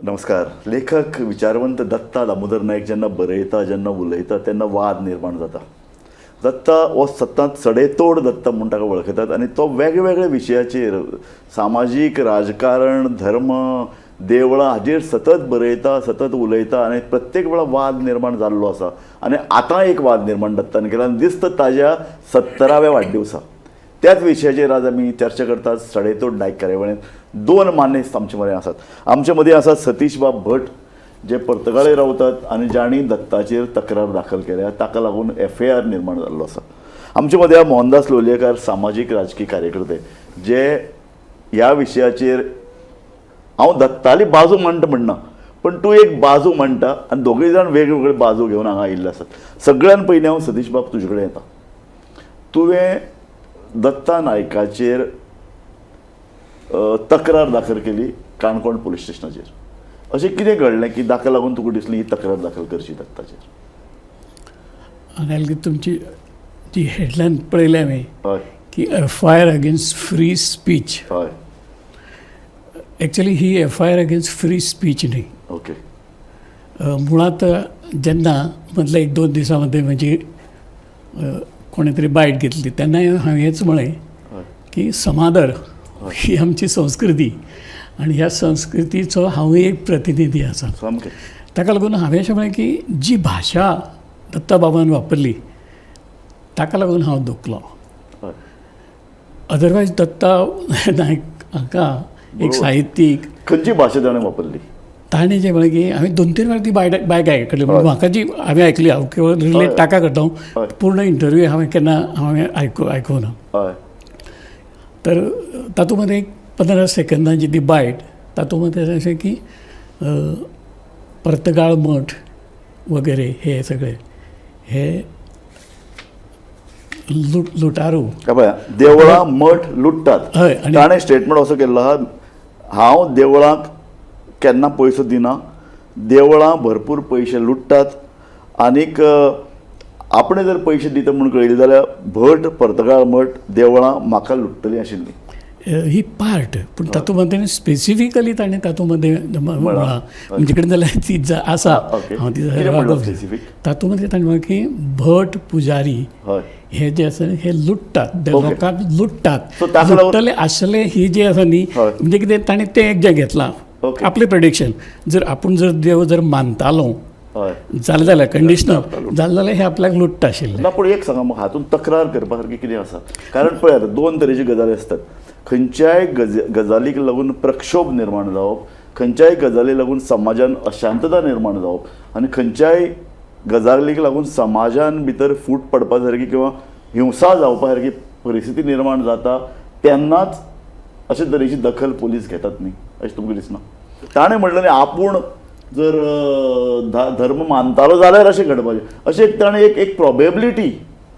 नमस्कार. लेखक विचारवंत दत्ता दामोदर नायक जेन्ना बरयता जेन्ना उलयता तेन्ना वाद निर्माण जाता. दत्ता हो सतत सडेतोड दत्ता म्हणून ताका वळखतात आनी तो वेगवेगळ्या विशयाचेर सामाजीक राजकारण धर्म देवळां हाजेर सतत बरयता सतत उलयता आनी प्रत्येक वेळा वाद निर्माण जाल्लो आसा. आनी आतां एक वाद निर्माण दत्तान केला आनी दिसता ताज्या 70व्या वाडदिवसा त्याच विशयाचेर आज आमी चर्चा करतात. सडेतोड नायक कार्यावळींत दोन मानेस्त आमचे मदें आसात. आमचे मदीं आसात सतीश बाब भट जे पर्तगाळे रावतात आनी जाणी दत्ताचेर तक्रार दाखल केल्या ताका लागून FIR निर्माण जाल्लो आसा. आमचे मदीं मोहनदास लोलयेकार सामाजीक राजकीय कार्यकर्ते जे ह्या विशयाचेर हांव दत्ताली बाजू मांडटा म्हणना पण तूं एक बाजू मांडटा आनी दोगूय जाण वेगवेगळे बाजू घेवन हांगा आयिल्ले आसात. सगळ्यान पयलीं हांव सतीश बाब तुजे कडेन येता. तुवें दत्ता नायकाचेर तक्रार दाखल केली काणकोण पुलीस स्टेशनाचेर. अशें कितें घडलें की ताका लागून तुका दिसली ही तक्रार दाखल करची दत्ताचेर? हांवें तुमची जी हेडलायन पळयली हांवें हय की FIR अगेन्स्ट फ्री स्पीच. हय एक्चुअली ही FIR अगेन्स्ट फ्री स्पीच न्ही. ओके. मुळात जेन्ना मदल्या 1-2 दिसां म्हजी कोणे तरी बायट घेतली तेन्ना हांवें हेच म्हळें की समादर ही आमची संस्कृती आनी ह्या संस्कृतीचो हांवूय एक प्रतिनिधी आसा. सामकें. ताका लागून हांवें अशें म्हळें की जी भाशा दत्ता बाबान वापरली ताका लागून हांव दुखलो. हय अदरवायज दत्ता नायक हाका एक साहित्यीक खंयची भाशा ताणें वापरली? ताणें जें म्हळें की हांवें 2-3 वेळा ती बायक आयकली. म्हणजे म्हाका जी हांवें आयकली हांव केवळ रिलेट ताका करता पूर्ण इंटरव्यू हांवें केन्ना आयकूना. हय. तर तातूंत मध्ये एक 15 सेकंदांची ती बायट तातूंत मध्ये अशें की पर्तगाळ मठ वगैरे हे सगळे हे लुटारू देवळां मठ लुटतात. हय. आनी ताणें स्टेटमेंट असो केल्लो आहा हांव देवळांक केन्ना पयसो दिना देवळां भरपूर पयशे लुटतात आनीक आपणें जर पयशे दिता म्हणून कळयलें जाल्यार भट पर्तगाळ मठ देवळां म्हाका लुटतलीं आशिल्लीं. ही पार्ट पूण तातूंत मध्ये स्पेसिफिकली ताणें तातूंत मध्ये म्हळां म्हणजे कडेन जाल्यार ती आसा हांव ती तातूंत मध्ये ताणें म्हळें की भट पुजारी हे जे आसा हे लुटतात लोकांक लुटतात लुटतले आसले ही जी आसा न्ही म्हणजे कितें ताणें तें एक जें घेतलां आपलें प्रेडिक्शन. जर आपूण जर देव जर मानतालो जाल्यार कंडिशनल जालें जाल्यार हे आपल्याक लुट्टा आशिल्लें ना. पूण एक सांगा म्हाका हातूंत तक्रार करपा सारकी कितें आसा? कारण पळय आतां दोन तरेची गजाली आसतात. खंयच्याय गजालीक लागून प्रक्षोभ निर्माण जावप खंयच्याय गजालीक लागून समाजान अशांतता निर्माण जावप आनी खंयच्याय गजालीक लागून समाजान भितर फूट पडपा सारकी किंवा हिंसा जावपा सारकी परिस्थिती निर्माण जाता तेन्नाच अशे तरेची दखल पोलीस घेतात न्ही अशें तुमकां दिसना? ताणें म्हणलें न्ही आपूण जर धर्म मानतालो जाल्यार अशें घडपाचें अशें ताणें एक प्रोबेबिलिटी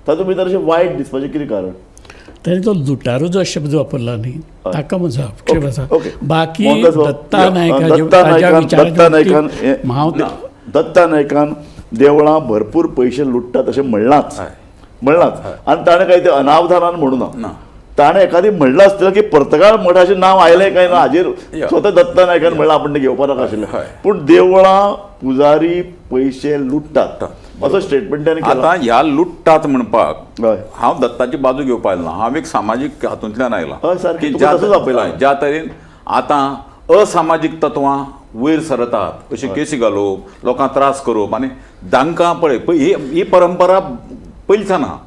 तातूंत भितर अशें वायट दिसपाचें कितें कारण? ताणें तो लुटारू जो शब्द वापरला न्ही ताका म्हजो आक्षेप आसा. बाकी दत्ता नायकान देवळां भरपूर पयशे लुटतात अशें म्हणलांच आनी ताणें काही ते अनावधानान म्हणूं ना. ताणें एखादी म्हणलं आसतलें की पर्तगाळ मठाचें नांव आयलें काय ना हाजेर स्वता दत्ता नायकान म्हणलां आपण तें घेवपा नाका आशिल्लें. पूण देवळां पुजारी पयशे लुटतात असो स्टेटमेंट ताणें केलो. आतां ह्या लुटतात म्हणपाक हांव दत्ताची बाजू घेवपा आयलो ना. हांव एक सामाजीक हातूंतल्यान आयलां की ज्या तरेन आतां असामाजीक तत्वां वयर सरतात अशी केसी घालप लोकांक त्रास करप आनी जांकां पळय ही परंपरा पयलींच्यान आहा.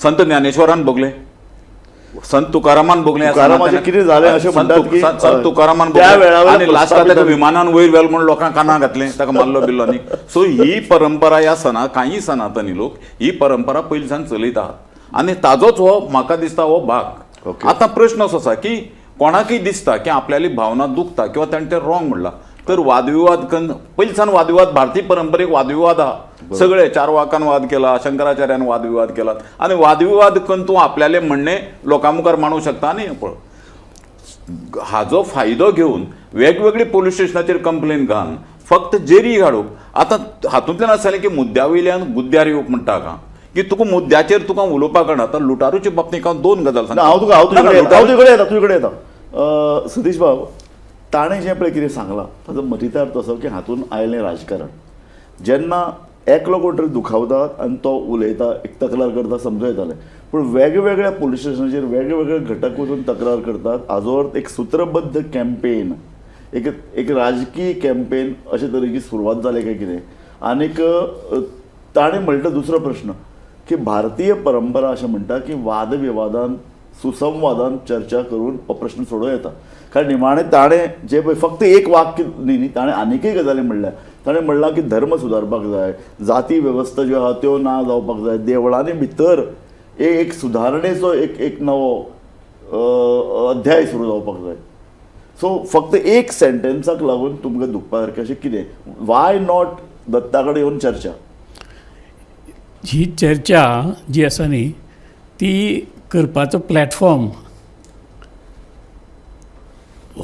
संत ज्ञानेश्वरान भोगलें संत तुकारामान भोगलें कितें जालें अशें म्हणटात की संत तुकारामान भोगलें आनी लास्टाक ताका विमानान वयर व्हेल म्हणून लोकांक कानां घातलें ताका मारलो बिल्लो न्ही. सो ही परंपरा ह्या कांय सनातनी लोक ही परंपरा पयलींच्यान चलयतात आनी ताजोच हो म्हाका दिसता हो भाग. आतां प्रश्न असो आसा की कोणाकय दिसता की आपल्याली भावना दुखता किंवा ताणें तें रॉंग म्हणलां तर वादविवाद पयलींच्यान वादविवाद भारतीय परंपरेक वादविवाद आहा. सगळे चारवाकान वाद केला शंकराचार्यान वादविवाद केला आनी वादविवाद करून तूं आपल्यालें म्हणणें लोकां मुखार मांडूंक शकता न्ही. पळय हाजो फायदो घेवन वेगवेगळी पोलीस स्टेशनाचेर कंप्लेन घालून फक्त जेरी हाडूप. आतां हातूंतल्यान आसलें की मुद्द्या वयल्यान गुद्द्यार येवप म्हणटा हाका की तुका मुद्द्याचेर तुका उलोवपाक कळना. आतां लुटारूचे बाबतींत हांव दोन गजाल सांगता. हांव तुजे कडेन येता. सतीश बाब ताणें जें पळय कितें सांगलां ताचो मतितार्थ असो की हातूंत आयलें राजकारण. जेन्ना एकलो कोण तरी दुखावता आनी तो उलयता, एक तक्रार करता समजूं येतालें. पूण वेगवेगळ्या पुलीस स्टेशनाचेर वेगवेगळे घटक वचून तक्रार करतात. हाजो अर्थ एक सूत्रबद्ध कॅम्पेन, एक राजकीय कॅम्पेन अशे तरेची सुरवात जाली काय कितें. आनीक ताणें म्हणटा दुसरो प्रश्न की भारतीय परंपरा अशें म्हणटा की वादविवादान सुसंवादान चर्चा करून हो प्रश्न सोडूं येता. कारण निमाणें ताणें जे पळय फक्त एक वाक्य न्ही, ताणें आनीकय गजाली म्हणल्या. ताणें म्हणलां की धर्म सुदारपाक जाय, जाती वेवस्था ज्यो आहा त्यो ना जावपाक जाय, देवळांनी भितर एक सुदारणेचो एक नवो अध्याय सुरू जावपाक जाय. सो फक्त एक सेंटेन्साक लागून तुमकां दुखपा सारकें अशें कितें, वाय नॉट दत्ता कडेन येवन चर्चा. ही चर्चा जी आसा न्ही ती करपाचो प्लॅटफॉर्म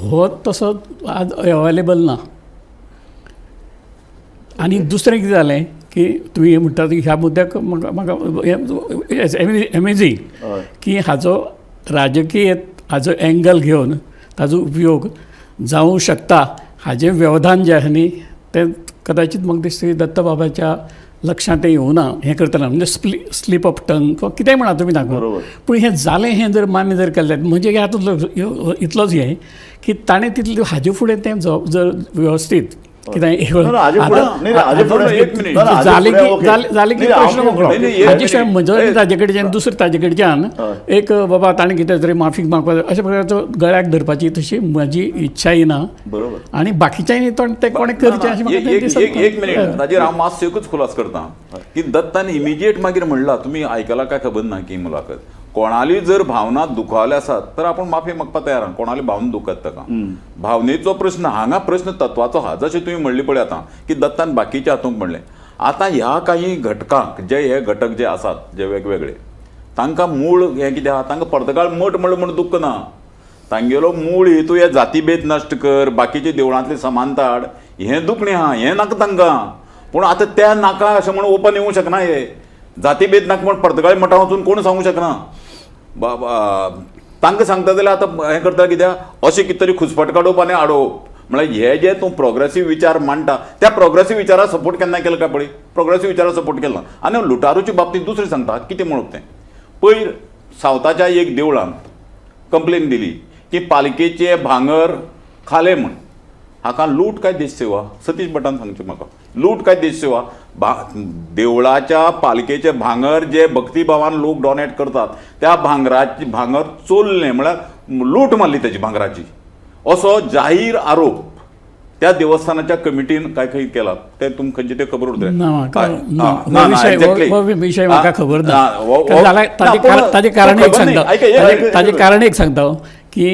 हो तसो आज अवेलेबल ना. आनी दुसरें कितें जालें की तुमी म्हणटा ह्या मुद्द्याक म्हाका एमेझींग की हाजो राजकीय हाजो एंगल घेवन ताजो उपयोग जावंक शकता. हाजें व्यवधान जें आसा न्ही तें कदाचित म्हाका दिसता दत्त बाबाच्या लक्षांत येवना. हें करतना म्हणजे स्लीप ऑफ टंग किंवा कितेंय म्हणा तुमी ताका. पूण हें जालें हें जर मान्य जर केलें म्हणजे हातूंतलो इतलोच हें की ताणें तितलें हाजे फुडें तें जर वेवस्थीत जालें की प्रश्न मोकळो. हाजे शिवाय म्हजो ताजे कडच्यान दुसरे ताजे कडच्यान एक बाबा ताणें कितें तरी माफीक मागपाक अशा प्रकारचो गळ्याक धरपाची तशी म्हजी इच्छाय ना. आनी बाकीच्यांनी तें कोणें करचें अशें म्हाका दिसता. एक मिनीट ताजेर हांव मातसो एकूच खुलास करता की दत्तान इमिजिएट मागीर म्हणलां, तुमी आयकलां काय खबर ना की मुलाखत, कोणाली जर भावना दुखावल्या आसात तर आपण माफी मागपा तयार आहा. कोणाली भावना दुखत ताका भावनेचो प्रश्न, हांगा प्रश्न तत्वाचो हा. जशें तुमी म्हणले पळय आतां की दत्तान बाकीच्या हातूंक म्हणलें. आतां ह्या काही घटकांक हे घटक जे आसात जे वेगवेगळे, तांकां मूळ हें कितें आहा, तांकां पर्तगाळ मठ म्हणलें म्हण दुख्ख ना. तांगेलो मूळ हेतू हे जातीभेद नश्ट कर, बाकीचे देवळांतली समानता हाड, हें दुखणें आहा, हें नाका तांकां. पूण आतां त्या नाका अशें म्हण ओपन येवंक शकना. हे जातीभेद नाका म्हण पर्तगाळी मठा वचून कोण सांगूंक शकना. तांकां सांगता जाल्यार आतां हें करता कित्याक अशें कितें तरी खुसफट काडप आनी हाडोवप. म्हळ्यार हे जे तूं प्रोग्रेसीव विचार मांडटा त्या प्रोग्रेसीव विचाराक सपोर्ट केन्ना केलो काय पळय, प्रोग्रेसीव विचाराक सपोर्ट केलो. आनी लुटारूच्या बाबतींत दुसरें सांगता कितें म्हणप तें. पयर सावथाच्या एक देवळान कंप्लेन दिली की पालकेचे भांगर खाले म्हण. हाका लूट काय देश सेवा, सतीश भटान सांगचें म्हाका, लूट काय देश सेवा. देवळाच्या पालकेचे भांगर जे भक्तिभावान लोक डॉनेट करतात त्या भांगराची भांगर चोरलें म्हळ्यार लूट मारली त्याची भांगराची असो जाहीर आरोप त्या देवस्थानाच्या कमिटीन काय खंय केला. ते तुमकां खंयचे ते खबर उरता विशय म्हाका खबर ना. ताजें कारण एक सांगता की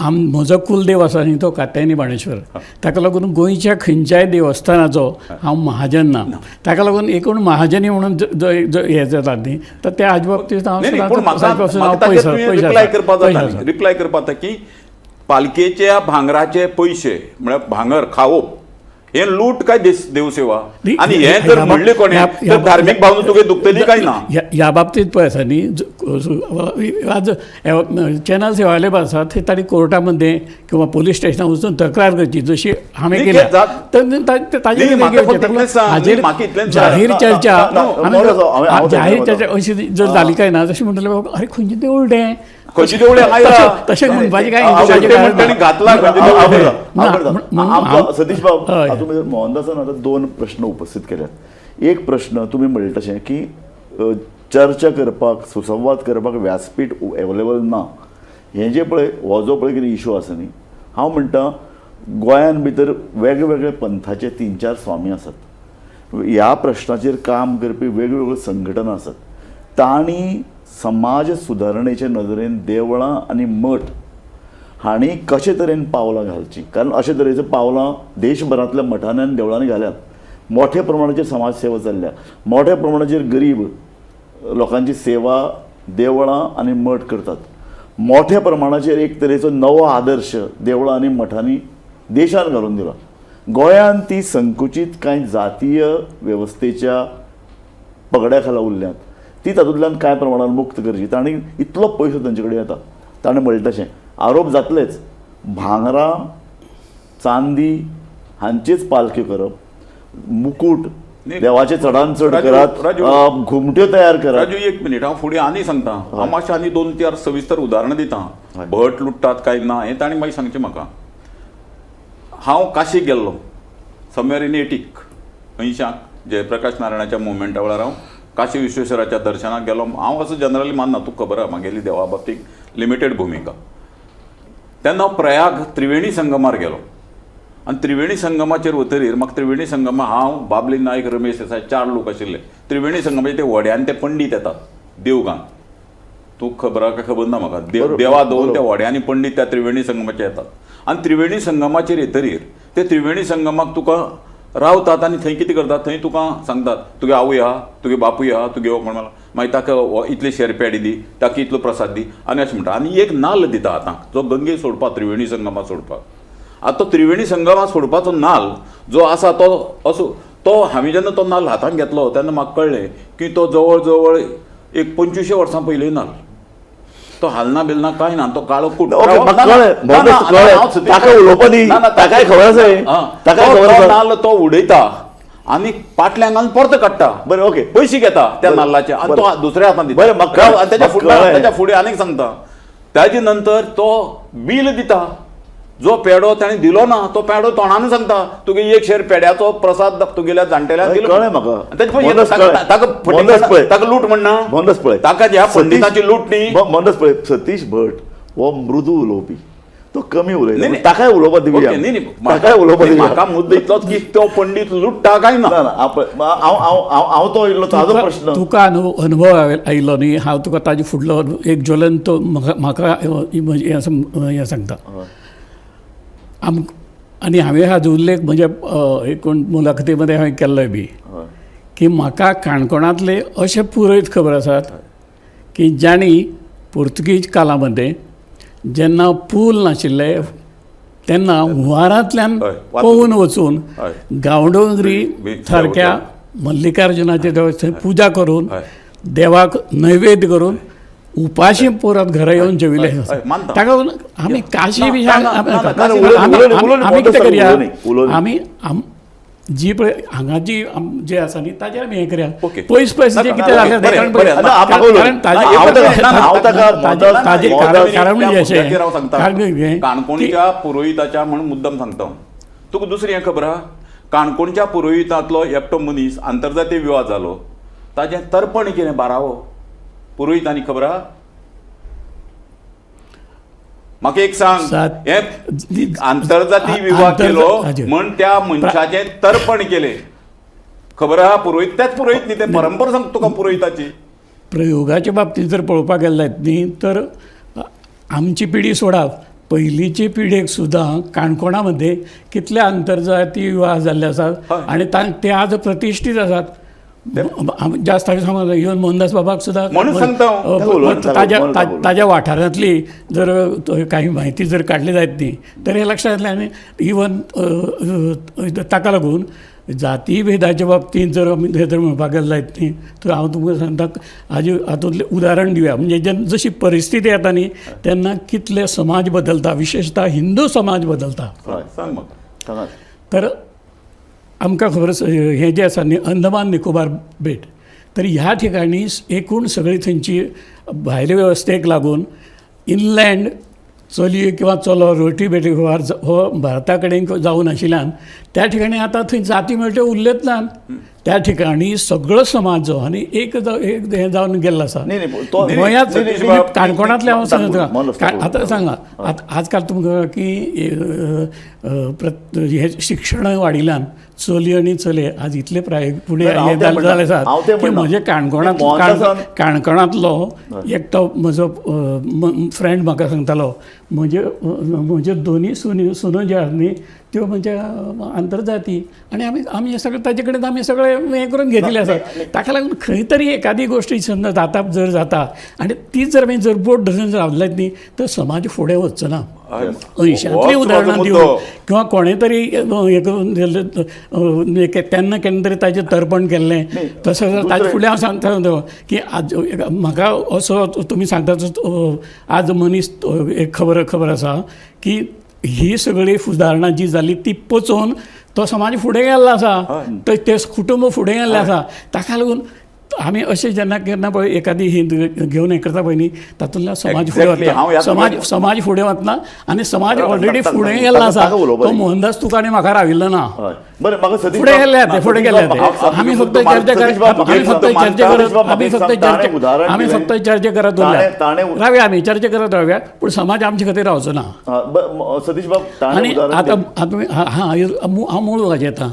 म्हजो कुलदेव आसा न्ही तो कात्यायनी बाणेश्वर. ताका लागून गोंयच्या खंयच्याय देवस्थानाचो हांव महाजन ना. ताका लागून एकूण महाजनी म्हणून हें जातात न्ही तर त्या हाजे बाबतींत रिप्लाय करपाक की पालकेच्या भांगराचे पयशे म्हळ्यार भांगर खावप हे लूट काय देवसेवा. आणि हे जर म्हणले कोणी तर धार्मीक भावना तुगे दुखतली काय ना. ह्या बाबतींत पळय आसा न्ही आज चॅनल्स अवेलेबल आसात ते ताणी कोर्टामध्ये किंवा पोलीस स्टेशनार वचून तक्रार करची जशी हांवें केल्या. जाहीर चर्चा अशी जर जाली काय ना जशी म्हणटले अरे खंयचें देवूळ तें खंयची देवळी तशें म्हणपाचें काय सतीश बाब तुम्ही मोहनदासान आता दोन प्रश्न उपस्थित केल्यात. एक प्रश्न तुम्ही म्हणले तशें की चर्चा करपाक सुसंवाद करपाक व्यासपीठ अवेलेबल ना. हें जे पळय हो जो पळय कितें इशू आसा न्ही, हांव म्हणटा गोंयान भितर वेगवेगळे पंथाचे 3-4 स्वामी आसात. ह्या प्रश्नाचेर काम करपी वेगवेगळ्यो संघटना आसात. तांणी समाज सुदारणेचे नदरेन देवळां आनी मठ हांणी कशे तरेन पावलां घालचीं. कारण अशे तरेचीं पावलां देशभरांतल्या मठांनी आनी देवळांनी घाल्यात. मोठ्या प्रमाणाचेर समाज सेवा चल्ल्या, मोठ्या प्रमाणाचेर गरीब लोकांची सेवा देवळां आनी मठ करतात. मोठ्या प्रमाणाचेर एक तरेचो नवो आदर्श देवळां आनी मठांनी देशान घालून दिला. गोंयांत ती संकुचीत कांय जातीय वेवस्थेच्या पगड्या खाला उरल्यात. ती तातूंतल्यान कांय प्रमाणान मुक्त करची. तांणी इतलो पयसो तांचे कडेन येता. ताणें म्हणलें तशें आरोप जातलेच. भांगरां चांदी हांचेच पालख्यो करप, मुकुट नाही. देवाचे चडान चड राजू- करात, घुमट्यो तयार करप. राजू एक मिनिट हांव फुडें आनी सांगता. हांव मातशें आनी 2-4 सविस्तर उदाहरणां दिता. भट लुट्टात काय ना हें ताणें मागीर सांगचें म्हाका. हांव काशीक गेल्लो समवेर इन 80क जयप्रकाश नारायणाच्या मुवमेंटा वेळार हांव काशी विश्वेश्वराच्या दर्शनाक गेलो. हांव असो जनरली मानना, तुका खबर आहा म्हागेली देवा बाबतींत लिमिटेड भुमिका. तेन्ना हांव प्रयाग त्रिवेणी संगमार गेलो आनी त्रिवेणी संगमाचेर वतरीर म्हाका त्रिवेणी संगमा हांव बाबली नायक रमेश देसाय 4 लोक आशिल्ले. त्रिवेणी संगमाचे ते व्हड्यान ते पंडीत येतात देवगान. तूं खबर आहा काय खबर ना म्हाका. देवा दोन त्या व्हड्यांनी पंडीत त्या त्रिवेणी संगमाचे येतात आनी त्रिवेणी संगमाचेर येतरीर ते त्रिवेणी संगमाक तुका रावतात आनी थंय कितें करतात, थंय तुका सांगतात तुगे आवय आहा, तुगे बापूय आहा, तुगे कोण म्हणला मागीर ताका इतले शेरपेडी दी, ताका इतलो प्रसाद दी आनी अशें म्हणटा. आनी एक नाल्ल दिता आतां जो गंगे सोडपाक, त्रिवेणी संगमा सोडपाक. आतां तो त्रिवेणी संगमा सोडपाचो नाल्ल जो आसा तो असो तो हांवें जेन्ना तो नाल्ल हातांत घेतलो तेन्ना म्हाका कळ्ळें की तो जवळ जवळ एक 25 वर्सां पयलीं नाल्ल. तो हालना बिलना काय ना, तो काळो कूट. ओके, म्हाका कळ्ळें. म्हणूनच कळ्ळें. ताका उलोवपा दी. ताकाय खबर आसा हें. ताकाय खबर आसा. नाल्ल तो उडयता आनी फाटल्या अंगान परत काडटा. बरें, ओके. पयशे घेता त्या नाल्लाचे आनी तो दुसऱ्या हातान दिता. बरें, म्हाका आनी तेच्या कळ्ळें. फुडल्या तेच्या फुडें आनीक सांगता. ताजे नंतर तो बील दिता. जो पेडो ताणें दिलो ना तो पेडो तोंडान सांगता तुगे 1 शेर पेड्याचो प्रसाद तुगेल्या जाणटेल्याक दिलो. कळ्ळें म्हाका. तेचे पयशे मनोज ताका कळ्ळें. मनोज पळय. ताका लूट म्हणना. मनोज पळय. ताका ह्या पंडिताची लूट न्ही. मनोज पळय, सतीश भट हो मृदू उलोवपी, तो कमी नाही, उलयता. नाही. ताकाय उलोवपा दिवया. ओके, नाही, ताकाय उलोवपा दिवया. म्हाका मुद्दो इतलोच की तो पंडित लुट्टा काय ना. ना ना हांव तो इल्लो ताजो प्रश्न. तुका अनुभव आयिल्लो न्ही. हांव तुका ताजे फुडलो एक ज्वलंत म्हाका हें सांगता. आनी हांवें हाजो उल्लेख म्हणजे एक कोण मुलाखती मध्ये हांवें केल्लोय बी की म्हाका काणकोणांतले अशे पुरोहित खबर आसात की ज्यांनी पोर्तुगीज काळा मध्ये जेन्ना पूल नाशिल्ले तेन्ना हुंवारांतल्यान हय, पोवून वचून हय. गांवडोंगरी सारक्या मल्लिकार्जुनाचे देवळात थंय पुजा करून हय. देवाक नैवेद्य करून उपाशी परत घरा येवन जेविले. हय, मानता. ताका आमी काशी बी ना, ना, आमी कितें करया, उलोवनी. आमी जी पळय हांगा जी जे आसा न्ही ताजेर आमी हें करया. ओके. पयस जे कितें जालें बरें, कारण बरें, कारण कारण म्हणजे अशें हांव सांगता. कारण कितें काणकोणच्या पुरोहिताच्या म्हणून मुद्दम सांगता. तुका दुसरी हें खबर आहा, काणकोणच्या पुरोहितांतलो एकटो मनीस आंतरजातीय विवाह जालो ताजें तर्पण कितें 12वो पुरोहितांनी खबर आहा. म्हाका एक सांग, हे आंतरजातीय विवाह केलो म्हण त्या मनशाचें तर्पण केलें खबर आहा. पुरोहित तेच पुरोहित न्ही, ते परंपरा सांग तुका पुरोहिताची. प्रयोगाच्या बाबतींत जर पळोवपाक गेले न्ही तर आमची पिढी सोडात पयलींचे पिढेक सुद्दां काणकोणा मध्ये कितले आंतरजातीय विवाह जाल्ले आसात आनी ते आज प्रतिश्ठीत आसात. जास्त समज इवन मोहनदास बाबाक सुद्दां ताज्या वाठारांतली जर काही माहिती जर काडली जायत न्ही तर हे लक्षांत येतलें. आनी इवन ताका लागून जाती भेदाच्या बाबतींत जर आमी हे जर म्हणपाक गेले जायत न्ही तर हांव तुमकां सांगता हातूंतलें उदाहरण दिवया. म्हणजे जशी परिस्थिती येता न्ही तेन्ना कितले समाज बदलता, विशेषतः हिंदू समाज बदलता. सांग म्हाका. तर आमकां खबर हें जें आसा न्ही अंदमान निकोबार बेट, तर ह्या ठिकाणी एकूण सगळी थंयची भायले वेवस्थेक लागून इनलँड चलयो किंवा चलो रोटी बेटी वेव्हार हो भारता कडेन जावून आशिल्ल्यान त्या ठिकाणी आतां थंय जाती मेळट्यो उरलेच नात. त्या ठिकाणी सगळो समाज जो आनी एक हें जावन गेल्लो आसा. गोंयांत काणकोणांतले हांव सांगता. आतां सांगा आजकाल तुमकां की हे शिक्षण वाडिल्ल्यान चली आनी चले आज इतले फुडें जाले आसात की म्हजे काणकोणांतलो एकटो म्हजो फ्रेंड म्हाका सांगतालो म्हजे दोनी सुनो ज्यो आसात न्ही त्यो म्हणजे आंतरजाती आनी आमी सगळे ताजे कडेन आमी सगळे हें करून घेतिल्ले आसात. ताका लागून खंय तरी एखादी गोश्ट समजा जाता आनी ती जर बोट धरून जर रावल्यात न्ही तर समाज फुडें वचचो ना. 80तलीं उदाहरणां दिवं किंवा कोणें तरी हें करून केन्ना तरी ताजें तर्पण केल्लें तसो ताजे फुडें हांव सांगता की आज म्हाका असो तुमी सांगता आज मनीस एक खबर आसा की ही सगळी सुदारणा जी जाली ती पचोवन तो समाज फुडें गेल्लो आसा, ते कुटुंब फुडें गेल्लें आसा. ताका लागून आमी अशें जेन्ना केन्ना पळय एखादी ही घेवन हें करता पळय न्ही, तातूंतल्यान समाज फुडें वता, समाज फुडें वतना आनी समाज ऑलरेडी फुडें गेल्लो आसा. तो मोहनदास तुकाणी म्हाका राविल्लो ना. बरें, म्हाका सतीश फुडें गेल्ले ते फुडें गेल्ले ते. आमी फक्त चर्चा करत रावया, आमी चर्चा करत रावया, पूण समाज आमचे खातीर रावचो ना. सतीश बाब आनी आतां हांव मूळ वाज येता.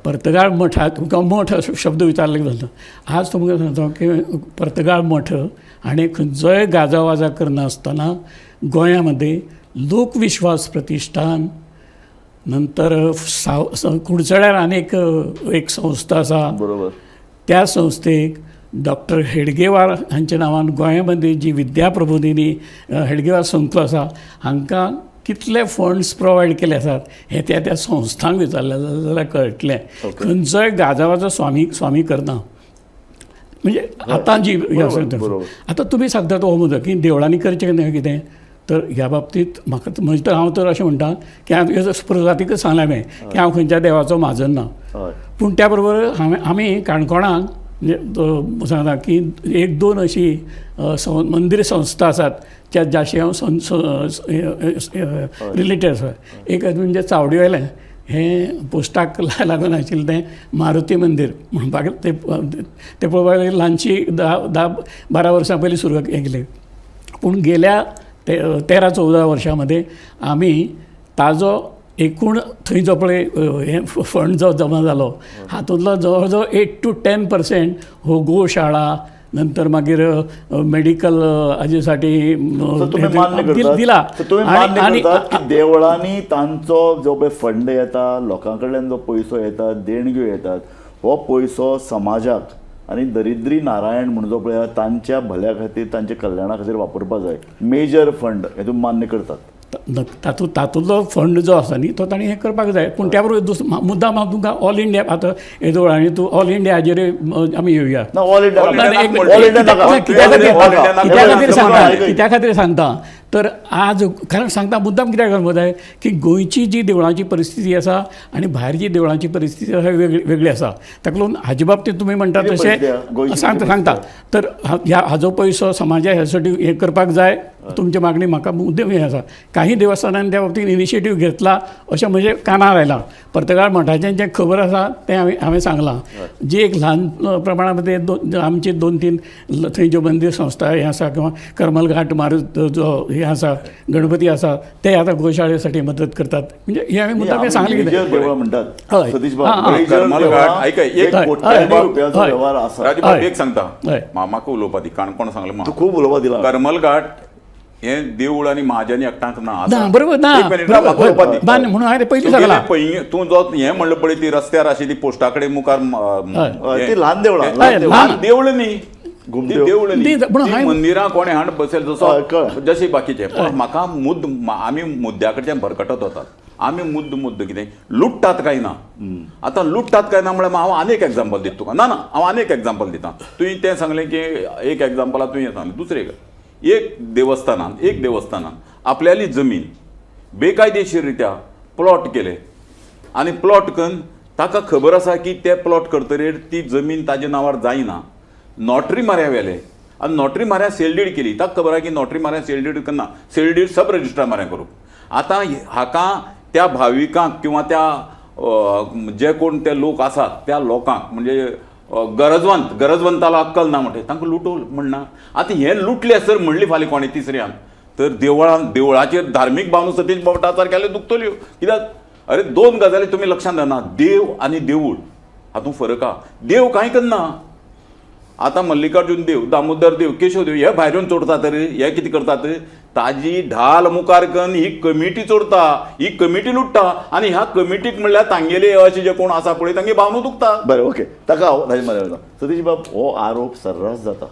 पर्तगाळ मठाक तुमकां मठ शब्द विचारले जालो. आज तुमकां सांगता की पर्तगाळ मठ आनी खंयचोय गाजा वाजा करनासतना गोंयामध्ये लोकविश्वास प्रतिश्ठान, नंतर कुडचड्यार आनीक एक संस्था आसा, बरोबर, त्या संस्थेक डॉक्टर हेडगेवार हांच्या नांवान गोंयामध्ये जी विद्या प्रबोधिनी हेडगेवार संस्था आसा हांकां कितले फंड्स प्रोवायड केले आसात हे त्या संस्थांक विचारलें जाल्यार कळटलें. खंयचोय गाजावाचो स्वामी करना. म्हणजे आतां जी आतां तुमी सांगता तो मुद्दो की देवळांनी करचें न्हय कितें, तर ह्या बाबतींत म्हाका म्हणजे तर हांव तर अशें म्हणटा की हांव प्रजातीकच सांगलें हांवें की हांव खंयच्या देवाचो म्हाजन ना. पूण त्या बरोबर आमी काणकोणाक म्हणजे सांगता की एक दोन अशी मंदिर संस्था आसात ज्याशी हांव रिलेटेड आसा. एक म्हणजे चावडीवेलें हें पोस्टाक लागून आशिल्लें तें मारुती मंदिर म्हणपाक ते पळोवपाक ल्हानशी 10-12 वर्सां पयलीं सुरू केली. पूण गेल्या 13-14 वर्षांमध्ये आमी ताजो एकूण थंय जो पळय हे फंड जो जमा जालो हातूंतलो जवळ जवळ 8 to 10% हो गोशाळा, नंतर मागीर मेडिकल हाजे साठी दिला. आणि देवळांनी तांचो जो पळय फंड येता, लोकां कडल्यान जो पयसो येता, देणग्यो येतात, हो पयसो समाजाक आनी दरिद्री नारायण म्हणून जो पळय तांच्या भल्या खातीर, तांच्या कल्याणा खातीर वापरपाक जाय. मेजर फंड हे तुमी मान्य करतात. तातूंतलो फंड जो आसा न्ही तो ताणें हें करपाक जाय. पूण त्या बरोबर मुद्दाम हांव तुमकां ऑल इंडिया आतां येदोळ आनी तूं ऑल इंडिया हाजेर आमी येवया. कित्या खातीर सांगता तर आज कारण सांगता मुद्दाम कित्याक करपाक जाय की गोंयची जी देवळांची परिस्थिती आसा आनी भायर जी देवळांची परिस्थिती आसा वेगळी आसा. ताका लागून हाजे बाबतींत तुमी म्हणटा तशें सांगता तर हाजो पयसो समाजा ह्या साठी हें करपाक जाय. तुमची मागणी म्हाका मुद्दम हें आसा. काही देवस्थानांनी त्या बाबतींत इनिशिएटीव घेतला अशें म्हजे कानार आयलां. पर्तगाळ मठाचें जें खबर आसा तें हांवें सांगलां. जी एक ल्हान प्रमाणामध्ये आमचे 2-3 थंय ज्यो मंदिर संस्था हें आसा किंवा करमल घाट मारुत जो हें आसा गणपती आसा ते आतां गोशाळे साठी मदत करतात. म्हणजे हे हांवें मुद्दाम सांगलें कितें देवळां म्हणटात. हय करमल घाट ऐका एक देवळां एक सांगता म्हाका उलोवपा दी. काणकोण सांगलें तूं खूब उलोवपा दिला. करमल घाट हें देवूळ आनी महाजनी एकठांय ना. बरोबर ना म्हणून हांवें पयलीं सांगलां. तूं जो हें म्हणलं पळय ती रस्त्यार आशिल्ली पोस्टा कडेन मुखार ती ल्हान देवळां, देवळ न्ही, देवळ न्ही, मंदिरां कोणें हाड बसयल जसो जशे बाकीचे. पण म्हाका आमी मुद्द्या कडच्यान भरकटत वतात. आमी मुद्द कितें लुट्टात काय ना. आतां लुट्टात काय ना म्हळ्यार हांव आनी एक एग्जांपल दिता तुका. ना हांव आनी एक एग्जांपल दिता. तुवें तें सांगलें की एक एग्जांपला तुवें सांगलें. दुसरें एक देवस्थानान आपल्याली जमीन बेकायदेशीर रित्या प्लॉट केले आनी प्लॉट करून ताका खबर आसा की ते प्लॉट करतरेर ती जमीन ताज्या नांवार जायना. नॉटरी मार्या व्हेले आनी नॉटरी मार्या सेलडीड केली. ताका खबर आसा की नॉटरी मार्या सेलडीड करना, सेलडीड सब रजिस्ट्रार मार्या करूं. आतां हाका त्या भाविकांक किंवा त्या जे कोण ते लोक आसात त्या लोकांक म्हणजे गरजवंताला अक्कल ना म्हणटे तांकां लुटोव म्हणना. आतां हें लुटलें सर म्हणली फाल्यां कोणें तिसऱ्यान तर देवळाचेर धार्मीक भावना सतीश बाबटा सारकेले दुखतल्यो. कित्याक अरे 2 गजाली तुमी लक्षांत धरना. देव आनी देवूळ हातूंत फरक आहा. देव कांय करना. आतां मल्लिकार्जून देव, दामोदर देव, केशव देव हे भायरून चोडतात रे. हे कितें करतात ताजी ढाल मुखार करून ही कमिटी चोरता, ही कमिटी लुट्टा आनी ह्या कमिटीक म्हणल्यार तांगेले अशे जे कोण आसा पळय तांगे भावना दुखता. बरें ओके. ताका हांव राजू मारता सतीश बाब हो आरोप सर्रास जाता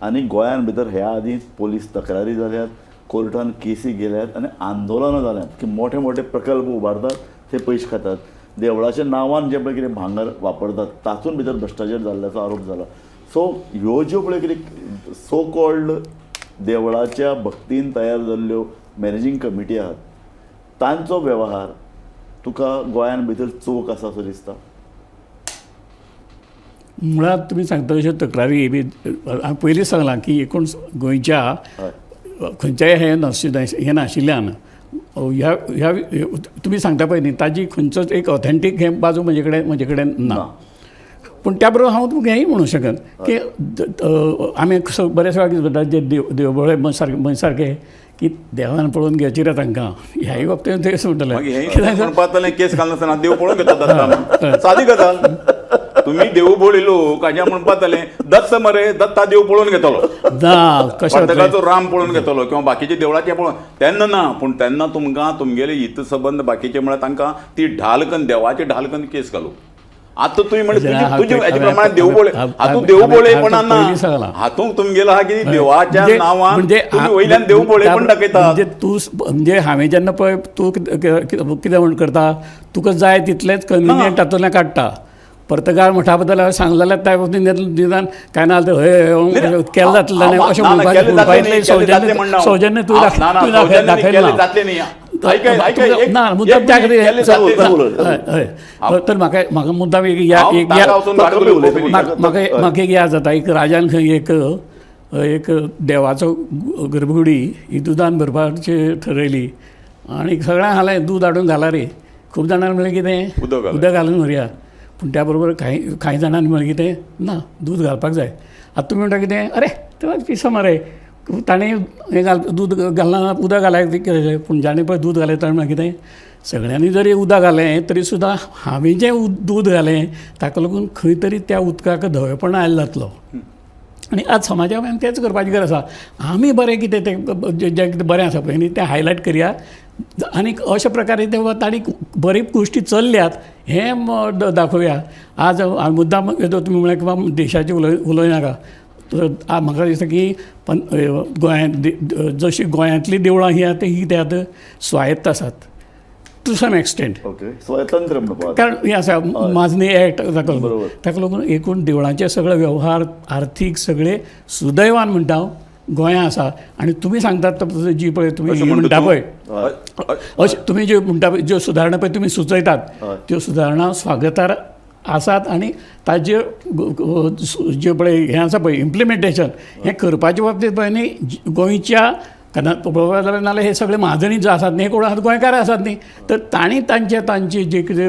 आनी गोंयान भितर ह्या आदींच पोलीस तक्रारी जाल्यात, कोर्टान केसी गेल्यात आनी आंदोलनां जाल्यात की मोठे मोठे प्रकल्प उबारतात ते पयशे खातात. देवळाच्या नांवान जे पळय कितें भांगर वापरतात तातूंत भितर भ्रश्टाचार जाल्ल्याचो आरोप जाला. सो ह्यो ज्यो पळय कितें सो कॉल्ड देवळाच्या भक्तीन तयार जाल्ल्यो मॅनेजींग कमिटी आहात तांचो वेव्हार तुका गोंयान भितर चोख आसा असो दिसता? मुळात तुम्ही सांगता तशें तक्रारी बी हांवें पयलींच सांगलां की एकूण गोंयच्या खंयच्याय हें नाशिल्ल्यान ह्या तुमी सांगता पळय न्ही ताजी खंयचोच एक ऑथेंटीक हे बाजू म्हजे कडेन ना. पूण त्या बरोबर हांव तुमकां हेंय म्हणूंक शकत की आमी बरेच वेळा कितें करतात जे देवबळे मन सारके की देवान पळोवन घेवची रे तांकां ह्याय बाबतींत तेच म्हणटलें केस घालनासतना देव पळोवन घेतात सादी गजाल. तुम्ही देव बोळे लोक हाज्या म्हणपातले दत्त मरे दत्ता देव पळोवन घेतलो प्रत्येकाचो राम पळोवन घेतलो किंवा बाकीचे देवळाचे पळोवन तेन्ना ना. पूण तेन्ना तुमकां तुमगेले हित संबंध बाकीचे म्हळ्यार तांकां ती ढालकन देवाची ढालकन केस घालूं. आतां तुवें म्हणजे तुजे हेजे प्रमाणे देव बोळे हातूंत देव बोळेपणान ना हातूंत तुमगेलो आहा की देवाच्या नांवान तुमी वयल्यान देव बोळेपण दाखयता. म्हणजे तूं म्हणजे हांवें जेन्ना पळय तूं कितें म्हण करता तुका जाय तितलेंच कन्विनियंट तातूंतल्यान काडटा. परतगार म्हणटा बद्दल हांवें सांगलें जाल्यार त्या बाबतींत निदान काय ना जाल्यार केलें जातलें अशें म्हणपाचें सौजन्य तूं दाखयलें ना मुद्दाम त्या हय. तर म्हाका मुद्दाम म्हाका एक याद जाता एक राजान खंय एक देवाचो गर्भकुडी ही दुदान भरपाची ठरयली आनी सगळ्यांक हालें दूद हाडून घाला रे. खूब जाणांनी म्हणलें कितें उदक घालून व्हरया. पूण त्या बरोबर कांय जाणांनी म्हणलें कितें ना दूद घालपाक जाय. आतां तुमी म्हणटा कितें अरे तें पिसो मरे ताणें हें दूद घालना उदक घालायक कितें. पूण जाणें पळय दूद घालें ताणें म्हणलें कितें सगळ्यांनी जरी उदक घालें तरी सुद्दां हांवें जें दूद घालें ताका लागून खंय तरी त्या उदकाक धवेपण आयलो जातलो. आनी आज समाजाक आमी तेंच करपाची गरज आसा. आमी बरें कितें तें जें कितें बरें आसा पळय न्ही तें हायलायट करया आनी अशा प्रकारे तांणी बरी गोश्टी चल्ल्यात हें दाखोवया. आज मुद्दाम येदो तुमी म्हळ्यार किंवा देशाचें उलयनाका. म्हाका दिसता की गोंयांत जशी गोंयांतलीं देवळां ही कितें स्वायत्त आसात टू सम एक्सटेंट. स्वतंत्र म्हणपाक कारण हें आसा माजनी एक्ट ताका लागून एकूण देवळांचे सगळे वेव्हार आर्थीक सगळे सुदैवान म्हणटा हांव गोंयांत आसा. आनी तुमी सांगतात जी पळय तुमी म्हणटा पळय अशें तुमी ज्यो म्हणटा पळय ज्यो सुदारणा पळय तुमी सुचयतात त्यो सुदारणा स्वागतार आसात. आनी ताजे जे पळय हें आसा पळय इम्प्लिमेंटेशन हें करपाच्या बाबतींत पळय न्ही गोंयच्या पळोवपाक जाल्यार नाल्यार हे सगळे महाजनी जे आसात न्ही हे कोण आसात गोंयकार आसात न्ही. तर तांणी तांचे जे कितें जे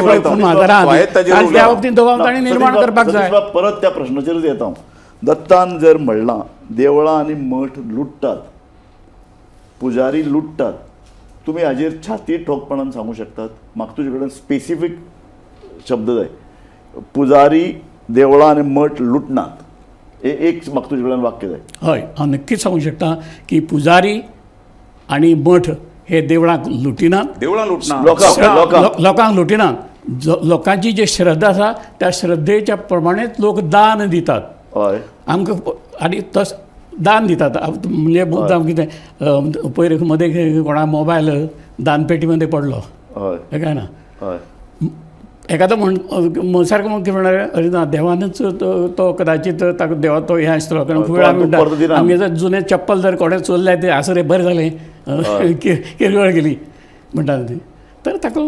पळय पूण महाजनात त्या बाबतींत दबाव तांणी निर्माण करपाक जाय. परत त्या प्रश्नाचेरच येता. दत्तान जर म्हणलां देवळां आनी मठ लुट्टात पुजारी लुट्टात तुमी हाजेर छाती ठोकपणान सांगूं शकतात? म्हाका तुजे कडेन स्पेसिफीक शब्द जाय. पुजारी देवळां आनी मठ लुटनात एक म्हाका तुजे कडल्यान वाक्य जाय. हय हांव नक्कीच सांगूंक शकता की पुजारी आनी मठ हे देवळांक लुटिनात लोकांक लुटिनात. लोकांची जी श्रद्धा आसा त्या श्रद्धेच्या प्रमाणेच लोक दान दितात. हय आमकां आनी तस दान दितात म्हणजे मुद्दाम कितें पयर मदें कोणा मोबायल दानपेटी मध्ये पडलो हे काय ना एखादो सारको कितें म्हणल्यार अरे ना देवानच तो कदाचित ताका देवा तो हें आसतलो कारण खूब वेळा म्हणटा आमगे जर जुने चप्पल जर कोणें चोरलें तें आसूं रे बरें जालें केरवळ गेली म्हणटा ती. तर ताका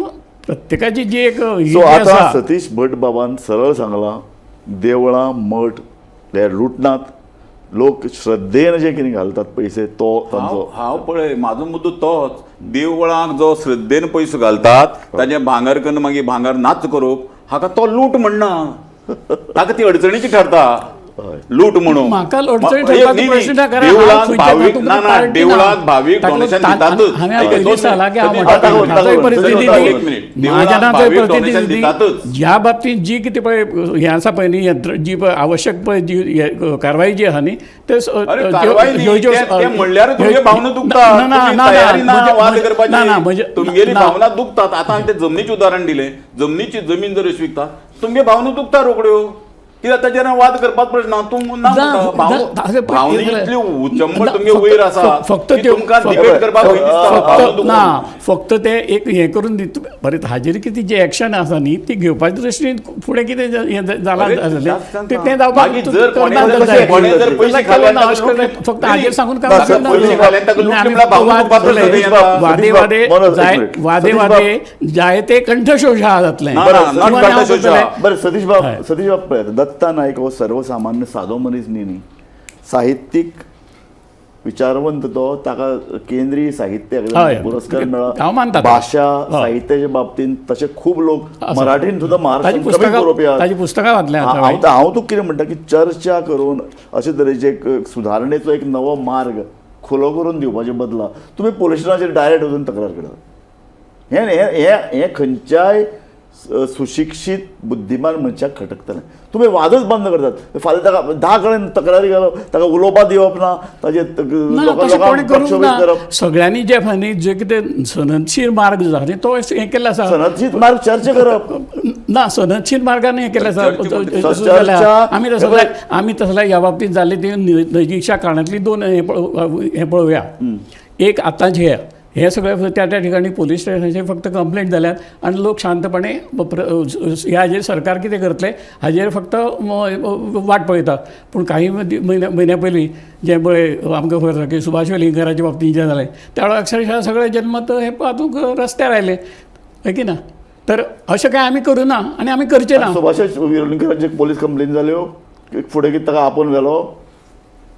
प्रत्येकाची जी एक आतां सतीश भट बाबान सरळ सांगलां देवळां मठ हे लुटनात लोक श्रद्धेन जे कितें घालतात पयशे तो तांचो. हांव पळय म्हाजो मुद्दो तोच देवळांक जो श्रद्धेन पयसो घालतात ताजे भांगर करून मागीर भांगर नाच करप हाका तो लूट म्हणना. ताका ती अडचणीची ठरता लूट म्हणून. म्हाका अडचणी देवळांत भावीक ना देवळांत भावीक डोनेशन दितातच. ज्या बाबतींत जी कितें पळय हें आसा पळय न्ही जी पळय आवश्यक पळय जी कारवाई जी आहा न्ही ते म्हणल्यार तुमगे भावना दुखतात तुमगेली भावना दुखतात. आतां हांवें तें जमनीचें उदाहरण दिलें. जमनीची जमीन जर अशी विकता तुमगे भावना दुखता रोखड्यो. कित्याक ताचेर वाद करपाचो प्रश्न ना. तूं ना म्हणटा भावनी इतली उचंबळ तुमगे वयर आसा फक्त की तुमकां डिबेट करपाक भंय दिसता. भावना ना दुखोवन. फक्त ते एक हें करून दित बरें हाजेर कितें जी एक्शन आसा न्ही ती घेवपाच्या दृश्टीन फुडें कितें जालां अरे, जालें जास्त तें सांगता. जावपाक मागीर जर कोणें करपाक जर जाय. कोणें जर पयशे खाले ना, अशें करून फक्त हाजेर सांगून काय जर पयशे खाले ताका लूट केला, भावना दुखपाचो प्रश्न येता. वादे वादे मनोज, एक जाय मिनिट. वादे सतीश वादे जाय ते कंठशोष आहा जातलें ना, ना, किंवा not हांव कंठशोष करतलें. आहा. बरं सतीश बाब पळयात, दत्ता नायक हो सर्वसामान्य सादो मनीस न्ही. साहित्यीक विचारवंत तो, ताका केंद्रीय साहित्य हय. पुरस्कार हांव मेळ्ळा. मानता. भाशा हय. साहित्याच्या बाबतींत तसे खूब लोक आसा. मराठीन सुद्धा ताजी महाराष्ट्रात कमी पुस्तकां बरोवपी आहात. ताजी पुस्तकां वाचल्या हांवें. हांव तुका कितें म्हणटा की चर्चा करून अशे तरेचे एक सुदारणेचो एक नवो मार्ग खुलो करून दिवपाचे बदला तुमी पोलीस स्टेशनाचेर डायरेक्ट वचून तक्रार करतात. हे खंयच्याय सुशिक्षीत बुद्धिमान मनशाक खटकतलें. तुमी वादच बंद करतात. फाल्यां ताका 10 कडेन तक्रारी घालप, ताका उलोवपाक दिवप ना, ताचे ना, तशें कोणें करूंक प्रक्षोभीत ना. करप. सगळ्यांनी जे न्ही जे कितें सनदशीर मार्ग जो आसा न्ही तो हें केल्लो आसा. सनदशीर मार्ग चर्चा करप ना, सनदशीर मार्गान हें केलें आसा. चर्चा- आमी तसल्या ह्या बाबतींत जाल्ली ती नजीकच्या काळांतली 2 हें पळोवया. एक आतांचे हे सगळे त्या ठिकाणी पोलीस स्टेशनाचेर फक्त कंप्लेंट जाल्यात आनी लोक शांतपणे हाजेर सरकार कितें करतले हाजेर फक्त वाट पळयता. पूण काही म्हयन्या पयलीं जें पळय आमकां खबर आसा की सुभाष वेलिंगराच्या बाबतींत जें जालें त्या वेळार अक्षरशः सगळे जनमत हे हातूंक रस्त्यार आयले, है की ना. तर अशें काय आमी करूं ना आनी आमी करचें ना. सुभाष वेलिंगराचे पोलीस कंप्लेन जाल्यो, फुडें कितें ताका आपोवन व्हेलो,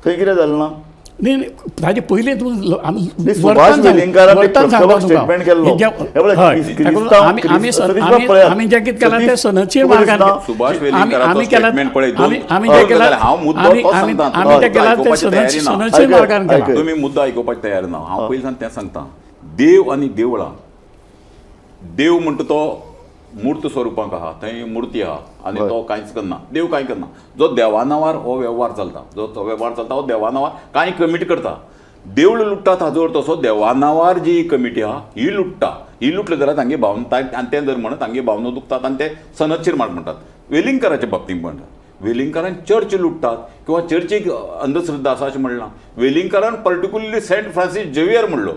थंय कितें जालें ना. न्ही ताजे पयलीं सुभाष वेलिंगरान एक प्रक्षोभक स्टेटमेंट केल्लो. आमी जें कितें केलां तें सनदशीर मार्गान सुभाष वेलिंगराचो स्टेटमेंट पळय आमी जें केलां हांव मुद्दो तो सांगता. आमी जें केलां तें सनदशीर मार्गान केलां. तुमी मुद्दो आयकुपाक तयार ना. हांव पयलीं तें सांगता. देव आनी देवळां, देव म्हणटा तो मूर्त स्वरुपाक आहा, थंय मुर्ती आहा आनी तो कांयच करना. देव कांय करना. जो देवा नांवार हो वेव्हार चलता, जो वेव्हार चलता हो देवा नांवार कांय कमीट करता. देवूळ लुट्टात हाजो अर्थ असो, देवा नांवार जी कमिटी आहा ही लुट्टा. ही लुटली जाल्यार तांगे भावना आनी तें जर म्हणत तांगे भावना दुखतात आनी ते सनदशीर मार्ग म्हणटात. वेलिंगराच्या बाबतींत म्हणटात वेलिंगरान चर्च लुट्टात किंवा चर्चीक अंधश्रद्धा आसा अशें म्हणलां. वेलिंगरान पर्टिक्युलरली सेंट फ्रांसीस झेवियर म्हणलो.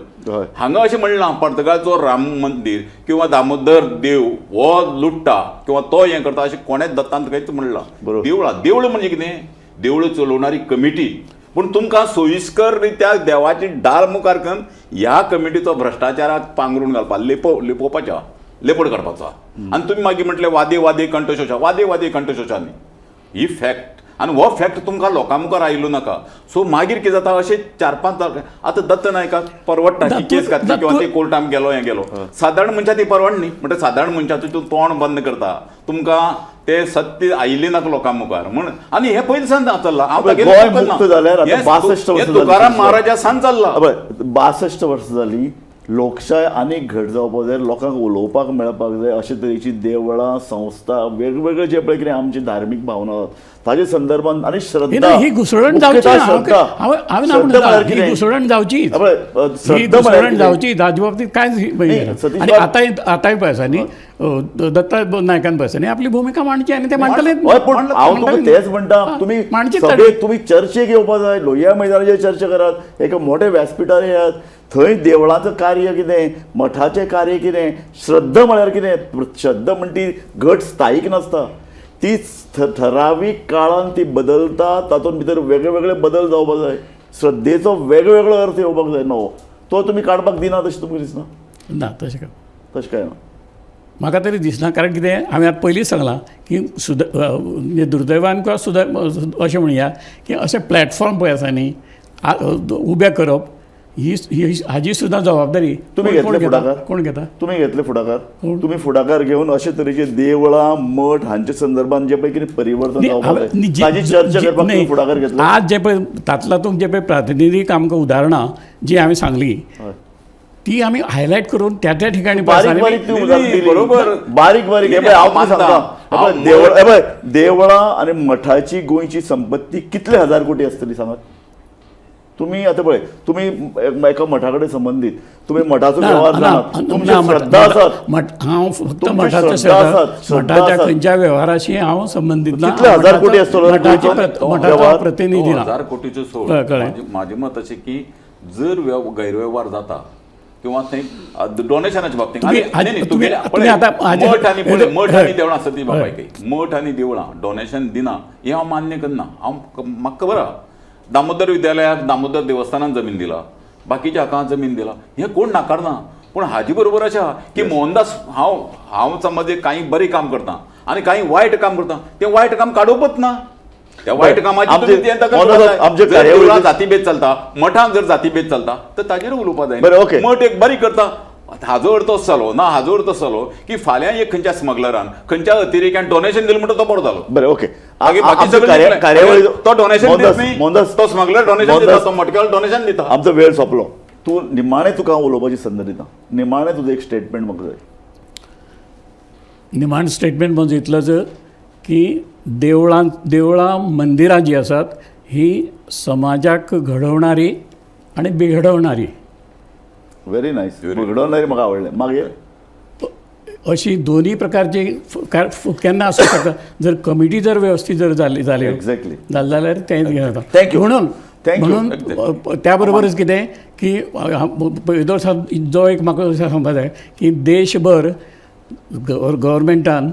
हांगा अशें म्हणलां पर्तगाळचो राम मंदीर किंवा दामोदर देव हो लुट्टा किंवा तो हें करता अशें कोणेंच दत्तांत कांयच म्हणलां. देवळां म्हणजे कितें, देवळां चलोवणारी कमिटी. पूण तुमकां सोयीस्कर रित्या देवाची डाल मुखार करून ह्या कमिटीचो भ्रश्टाचाराक पांगरून घालपा लेपोवपाच्या लेपड काडपाचो. आनी तुमी मागीर म्हटलें वादे कंठशोशा, वादे कंठशोशांनी ही फॅक्ट. आनी हो फॅक्ट तुमकां लोकां मुखार आयलो नाका. सो मागीर कितें जाता अशें 4-5 आतां दत्त नायकाक परवडटा की केस घातली किंवा ते कोर्टान गेलो हें गेलो. सादारण मनशाक ती परवडनी. म्हणजे सादारण मनशाचो तूं तोंड बंद करता, तुमकां ते सत्य आयिल्लें नाका लोकां मुखार म्हण. आनी हे पयलीं सान चल्लां. हांव गोंय मुक्त जाल्यार आतां 62 वर्सां तुकाराम महाराजा सान चल्लां. 62 वर्सां जालीं. लोकशाय आनीक घट जावपाक जाय, लोकांक उलोवपाक मेळपाक जाय. अशे तरेची देवळां, संस्था, वेगवेगळे जे पळय कितें आमची धार्मीक भावना आसात ताचे संदर्भान आनी श्रद्धा ही घुसडण जावची हांवें घुसडण जावची घुसडण जावची हाजे बाबतींत कांयच. आनी आतांय पळय आसा न्ही दत्ता नायकान पळय आसा न्ही आपली भुमिका मांडची आनी ते मांडटले. हांव तुका तेच म्हणटा. तुमी चर्चेक येवपाक जाय, लोहिया मैदानाचेर चर्चा करात, एका मोठ्या व्यासपिठार येयात. थंय देवळांचें कार्य कितें, मठाचें कार्य कितें, श्रद्धा म्हळ्यार कितें. श्रद्धा म्हणटी घट स्थायीक नासता, ती ठरावीक काळान ती बदलता. तातूंत भितर वेगळे बदल जावपाक जाय. श्रद्धेचो वेगवेगळो अर्थ येवपाक जाय नवो. तो तुमी काडपाक दिनात अशें तुमकां दिसना? ना तशें काय ना. म्हाका तरी दिसना. कारण कितें हांवें आतां पयलींच सांगलां की दुर्दैवान किंवा अशें म्हणया की अशें प्लॅटफॉर्म पळय आसा न्ही उबे करप हाजी सुद्दां जबाबदारी तुमी घेतले फुडाकार. कोण घेता? तुमी घेतले फुडाकार. तुमी फुडाकार घेवन अशे तरेचे देवळां, मठ हांचे संदर्भान जे पळय कितें परिवर्तन जावपाक जाय ताची चर्चा करपाक तुमी फुडाकार घेतला. आज जे पळय तातूंत जे पळय प्रातिनिधीक आमकां उदाहरणां जी हांवें सांगली ती आमी हायलायट करून त्या ठिकाणी बरोबर बारीक हांव देवळां आनी मठाची गोंयची संपत्ती कितले 1000 कोटी आसतली सांगात. तुम्ही आता पळय तुम्ही एका मठा कडेन संबंधीत तुम्ही मठाचो ना, व्यवहार ना, जाणात ना, तुमची ना, श्रद्धा आसात हांव फक्त तुमची मठाच्या श्रद्धा आसात, श्रद्धा मठाच्या आसात. खंयच्या व्यवहाराशी हांव संबंधित ना. कितले हजार कोटी आसतलो? मठाची तो मठाचो व्यवहार? प्रतिनिधी ना. 1000 कोटीचो सोड कळ्ळें. माझे मत अशें की जर गैरव्यवहार जाता किंवा थंय डोनेशनाच्या बाबतींत तुम्ही मठ आनी देवळां आसता ती बाबा मठ आनी देवळां डोनेशन दिना हें हांव मान्य करना. म्हाका खबर आहा दामोदर विद्यालयाक दामोदर देवस्थानान जमीन दिला बाकीच्या हाका जमीन दिला हें कोण नाकारना. पूण हाजे बरोबर अशें आहा की मोहनदास हांव समज एक काही बरें काम करता आनी काही वायट काम करता तें वायट काम काडोवपूच ना. त्या वायट कामाची देवळां जातीभेद चलता मठान जर जातीभेद चलता तर ताजेर उलोवपा जाय. मठ एक बरी करता हाजो अर्थ असो जालो ना हाजो अर्थ असो जालो की फाल्यां एक खंयच्या स्मगलरान खंयच्या अतिरेक्यान डोनेशन दिलें म्हणटा तो बरो जालो. बरें ओके बाकी सगळे तो डोनेशन दित न्ही तो स्मगलर डोनेशन दिता तो मटकेवालो डोनेशन दिता. आमचो वेळ सोंपलो. तूं निमाणें तुका हांव उलोवपाची संद दिता निमाणें तुजो एक स्टेटमेंट म्हाका जाय. निमाण स्टेटमेंट म्हणजे इतलंच की देवळां मंदिरां जी आसात ही समाजाक घडवणारी आणि बिघडवणारी व्हेरी नायस घडवणारी म्हाका आवडलें. मागीर अशी दोन्ही प्रकारची केन्ना आसूं शकता जर कमिटी जर व्यवस्थित जर जाली एक्झॅक्टली जाल्यार तें घेता. Thank you. म्हणून त्या बरोबरच कितें की जो एक म्हाका सांगपाक जाय की देशभर गव्हर्मेंटान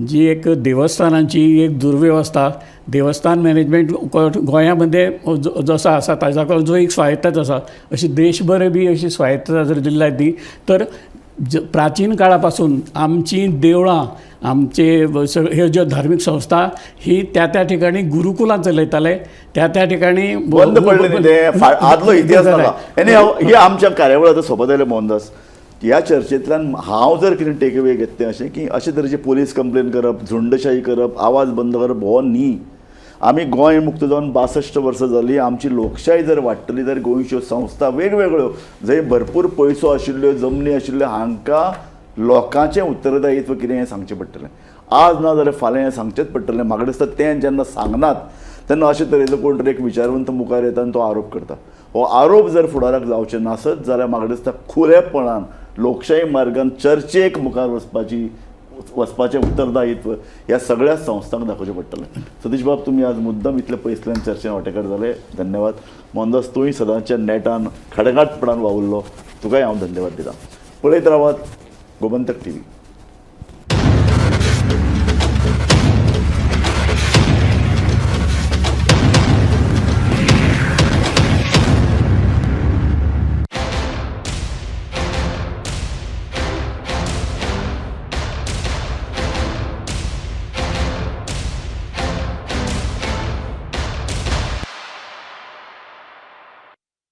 जी एक देवस्थानांची एक दुर्व्यवस्था देवस्थान मॅनेजमेंट गोंया मध्ये जसो आसा ताच्या जो एक स्वायत्तता आसा अशी देशभर बी अशी स्वायत्तता जर दिल्या ती तर प्राचीन काळापासून आमची देवळां आमचे ह्यो ज्यो धार्मीक संस्था ही त्या ठिकाणी गुरुकुलां चलयताले त्या ठिकाणी बंद पडले आदलो इतिहास नाका. हे आमच्या कार्यावळी सोबत आयले मोहनदास ह्या चर्चेंतल्यान हांव जर कितें टेक अवे घेतलें अशें की अशे तरेची पोलीस कंप्लेन करप झुंडशाही करप आवाज बंद करप हो न्ही. आमी गोंय मुक्त जावन 62 वर्सां जालीं आमची लोकशाय जर वाडटली जाल्यार गोंयच्यो संस्था वेगवेगळ्यो जंय भरपूर पयसो आशिल्ल्यो जमनी आशिल्ल्यो हांकां लोकांचें उत्तरदायित्व कितें हें सांगचें पडटलें. आज ना जाल्यार फाल्यां हें सांगचेंच पडटलें. म्हाका दिसता तें जेन्ना सांगनात तेन्ना अशे तरेचो कोण तरी एक विचारवंत मुखार येता आनी तो आरोप करता. हो आरोप जर फुडाराक जावचे नासत जाल्यार म्हाका दिसता खुलेपणान लोकशाही मार्गान चर्चेक मुखार वचपाचें उत्तरदायित्व ह्या सगळ्या संस्थांक दाखोवचें पडटलें. सतीश बाब तुमी आज मुद्दम इतले पयसल्यान चर्चेन वांटेकार जाले धन्यवाद. मोहनदास तुंय सदांच्या नेटान खडगाटपणान वावुरलो तुकाय हांव धन्यवाद दिता. पळयत रावात गोमंतक TV.